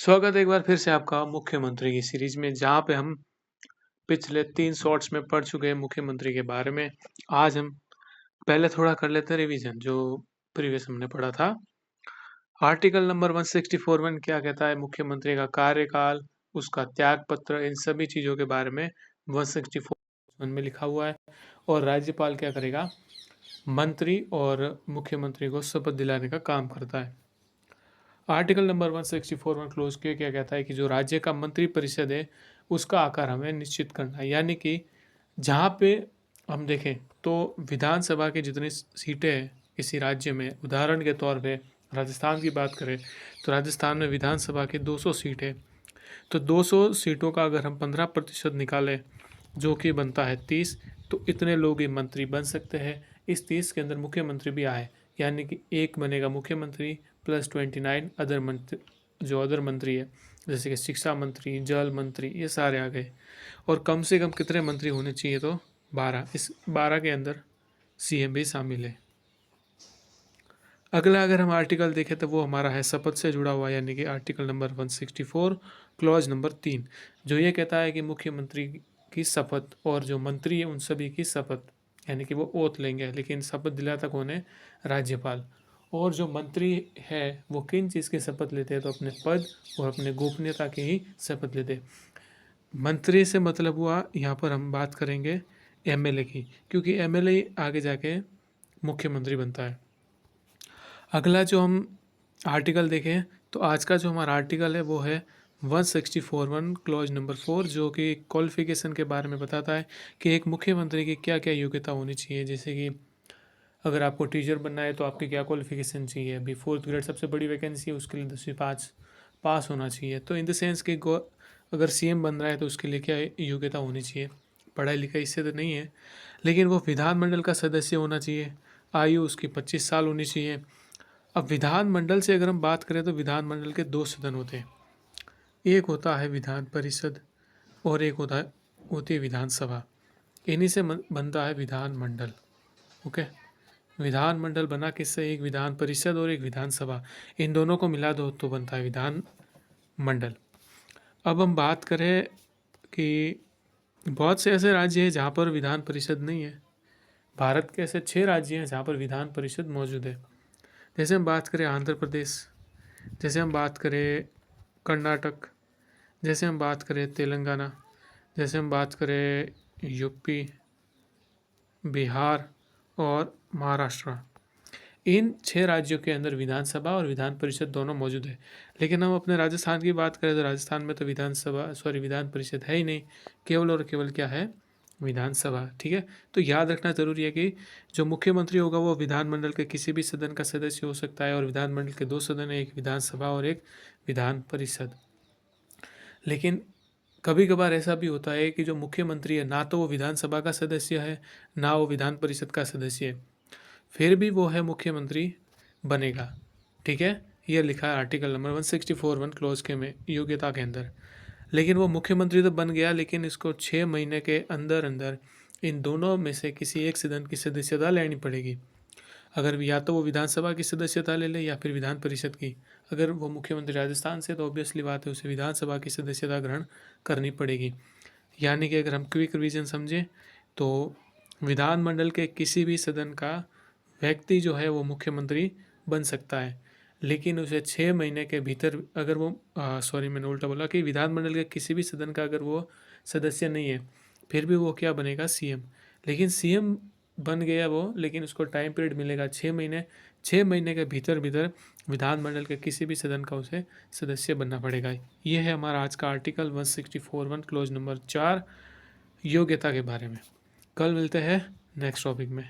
स्वागत है एक बार फिर से आपका मुख्यमंत्री की सीरीज में, जहाँ पे हम पिछले 3 शॉर्ट्स में पढ़ चुके हैं मुख्यमंत्री के बारे में। आज हम पहले थोड़ा कर लेते हैं रिवीजन, जो प्रीवियस हमने पढ़ा था। आर्टिकल नंबर 164 में क्या कहता है, मुख्यमंत्री का कार्यकाल, उसका त्याग पत्र, इन सभी चीज़ों के बारे में 164 में लिखा हुआ है। और राज्यपाल क्या करेगा, मंत्री और मुख्यमंत्री को शपथ दिलाने का काम करता है। आर्टिकल नंबर 164 में क्लोज के क्या कहता है कि जो राज्य का मंत्री परिषद है उसका आकार हमें निश्चित करना है। यानी कि जहाँ पे हम देखें तो विधानसभा की जितनी सीटें हैं किसी राज्य में, उदाहरण के तौर पे राजस्थान की बात करें तो राजस्थान में विधानसभा की 200 सीट है। तो 200 सीटों का अगर हम 15% निकालें जो कि बनता है 30, तो इतने लोग ही मंत्री बन सकते हैं। इस 30 के अंदर मुख्यमंत्री भी आए, यानी कि एक बनेगा मुख्यमंत्री प्लस 29 अदर मंत्री, जो अदर मंत्री है जैसे कि शिक्षा मंत्री, जल मंत्री, ये सारे आ गए। और कम से कम कितने मंत्री होने चाहिए, तो 12। इस 12 के अंदर सीएम भी शामिल है। अगला अगर हम आर्टिकल देखें तो वो हमारा है शपथ से जुड़ा हुआ, यानी कि आर्टिकल नंबर 164 क्लॉज नंबर 3, जो ये कहता है कि मुख्यमंत्री की शपथ और जो मंत्री है उन सभी की शपथ, यानी कि वो ओथ लेंगे, लेकिन शपथ दिलाता कौन है, राज्यपाल। और जो मंत्री है वो किन चीज़ की शपथ लेते हैं, तो अपने पद और अपने गोपनीयता की ही शपथ लेते हैं। मंत्री से मतलब हुआ यहाँ पर हम बात करेंगे एमएलए की, क्योंकि एमएलए आगे जाके मुख्यमंत्री बनता है। अगला जो हम आर्टिकल देखें तो आज का जो हमारा आर्टिकल है वो है 164(1) क्लॉज नंबर 4, जो कि क्वालिफिकेशन के बारे में बताता है कि एक मुख्यमंत्री की क्या क्या योग्यता होनी चाहिए। जैसे कि अगर आपको टीचर बनना है तो आपकी क्या क्वालिफिकेशन चाहिए। अभी 4th ग्रेड सबसे बड़ी वैकेंसी है, उसके लिए 10वीं पास होना चाहिए। तो इन द सेंस कि अगर सीएम बन रहा है तो उसके लिए क्या योग्यता होनी चाहिए, पढ़ाई लिखाई इससे तो नहीं है, लेकिन वो विधानमंडल का सदस्य होना चाहिए, आयु उसकी 25 साल होनी चाहिए। अब विधानमंडल से अगर हम बात करें तो विधानमंडल के 2 सदन होते हैं, एक होता है विधान परिषद और एक होती है विधानसभा। इन्हीं से बनता है विधानमंडल। ओके, विधानमंडल बना किससे, एक विधान परिषद और एक विधानसभा, इन दोनों को मिला दो तो बनता है विधानमंडल। अब हम बात करें कि बहुत से ऐसे राज्य हैं जहाँ पर विधान परिषद नहीं है। भारत के ऐसे 6 राज्य हैं जहाँ पर विधान परिषद मौजूद है। जैसे हम बात करें आंध्र प्रदेश, जैसे हम बात करें कर्नाटक, जैसे हम बात करें तेलंगाना, जैसे हम बात करें यूपी, बिहार और महाराष्ट्र। इन 6 राज्यों के अंदर विधानसभा और विधान परिषद दोनों मौजूद है। लेकिन हम अपने राजस्थान की बात करें तो राजस्थान में तो विधान परिषद है ही नहीं, केवल और केवल क्या है, विधानसभा। ठीक है, तो याद रखना जरूरी है कि जो मुख्यमंत्री होगा वो विधानमंडल के किसी भी सदन का सदस्य हो सकता है, और विधानमंडल के 2 सदन है, एक विधानसभा और एक विधान परिषद। लेकिन कभी कभार ऐसा भी होता है कि जो मुख्यमंत्री है ना तो वो विधानसभा का सदस्य है ना वो विधान परिषद का सदस्य है, फिर भी वो है मुख्यमंत्री बनेगा। ठीक है, ये लिखा है आर्टिकल नंबर 164(1) क्लोज के में योग्यता के अंदर। लेकिन वो मुख्यमंत्री तो बन गया, लेकिन इसको 6 महीने के अंदर अंदर इन दोनों में से किसी एक सदन की सदस्यता लेनी पड़ेगी। अगर या तो वो विधानसभा की सदस्यता ले ले या फिर विधान परिषद की। अगर वो मुख्यमंत्री राजस्थान से तो ऑब्वियसली बात है उसे विधानसभा की सदस्यता ग्रहण करनी पड़ेगी। यानी कि अगर हम क्विक रिवीजन समझें तो विधानमंडल के किसी भी सदन का व्यक्ति जो है वो मुख्यमंत्री बन सकता है, लेकिन उसे 6 महीने के भीतर अगर वो मैंने उल्टा बोला कि विधानमंडल के किसी भी सदन का अगर वो सदस्य नहीं है फिर भी वो क्या बनेगा, सीएम। लेकिन सीएम बन गया वो, लेकिन उसको टाइम पीरियड मिलेगा 6 महीने। 6 महीने के भीतर भीतर विधानमंडल के किसी भी सदन का उसे सदस्य बनना पड़ेगा। ये है हमारा आज का आर्टिकल 164(1) क्लोज नंबर 4 योग्यता के बारे में। कल मिलते हैं नेक्स्ट टॉपिक में।